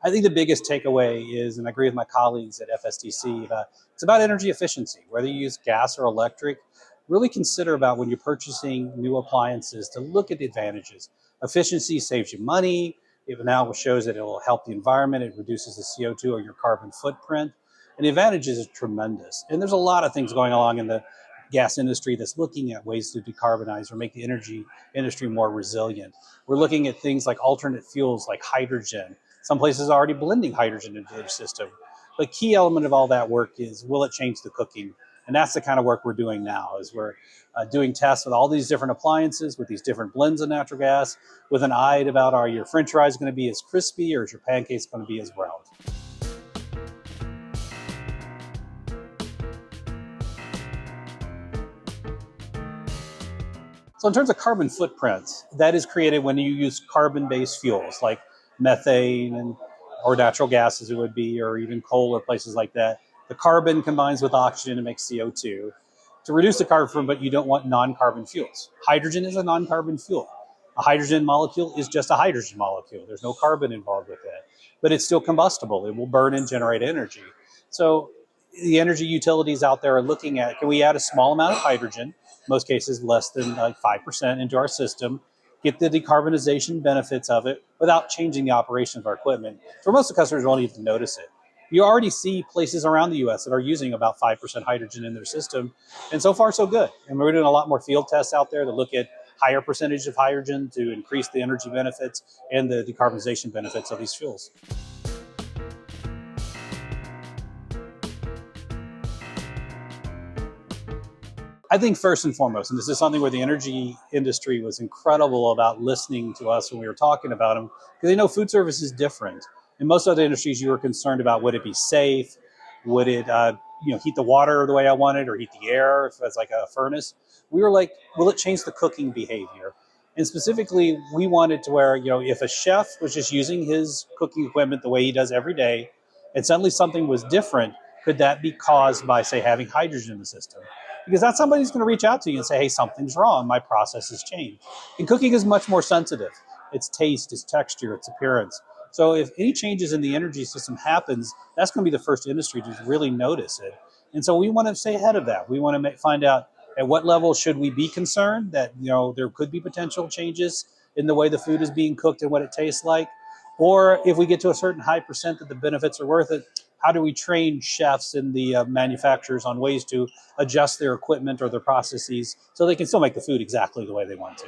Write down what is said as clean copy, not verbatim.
I think the biggest takeaway is, and I agree with my colleagues at FSDC, it's about energy efficiency. Whether you use gas or electric, really consider about when you're purchasing new appliances to look at the advantages. Efficiency saves you money. It now shows that it will help the environment. It reduces the CO2 or your carbon footprint. And the advantages are tremendous. And there's a lot of things going along in the gas industry that's looking at ways to decarbonize or make the energy industry more resilient. We're looking at things like alternate fuels like hydrogen. Some places are already blending hydrogen into their system. But key element of all that work is, will it change the cooking? And that's the kind of work we're doing now, is we're doing tests with all these different appliances, with these different blends of natural gas, with an eye about, are your french fries going to be as crispy or is your pancakes going to be as browned? So in terms of carbon footprint, that is created when you use carbon-based fuels like methane or natural gas as it would be, or even coal or places like that. The carbon combines with oxygen to make CO2 to reduce the carbon footprint, but you don't want non-carbon fuels. Hydrogen is a non-carbon fuel. A hydrogen molecule is just a hydrogen molecule. There's no carbon involved with it, but it's still combustible. It will burn and generate energy. So the energy utilities out there are looking at, can we add a small amount of hydrogen, most cases less than like 5% into our system, get the decarbonization benefits of it without changing the operation of our equipment. For most of the customers, won't even notice it. You already see places around the US that are using about 5% hydrogen in their system, and so far so good. And we're doing a lot more field tests out there to look at higher percentage of hydrogen to increase the energy benefits and the decarbonization benefits of these fuels. I think first and foremost, and this is something where the energy industry was incredible about listening to us when we were talking about them, because they know food service is different. In most other industries, you were concerned about, would it be safe? Would it heat the water the way I wanted, or heat the air if it's like a furnace? We were like, will it change the cooking behavior? And specifically, we wanted to where, if a chef was just using his cooking equipment the way he does every day, and suddenly something was different, could that be caused by, say, having hydrogen in the system? Because that's somebody's going to reach out to you and say, hey, something's wrong, my process has changed. And cooking is much more sensitive. Its taste, its texture, its appearance. So if any changes in the energy system happens, that's going to be the first industry to really notice it. And so we want to stay ahead of that. We want to find out at what level should we be concerned that there could be potential changes in the way the food is being cooked and what it tastes like. Or if we get to a certain high percent that the benefits are worth it, how do we train chefs and the manufacturers on ways to adjust their equipment or their processes so they can still make the food exactly the way they want to?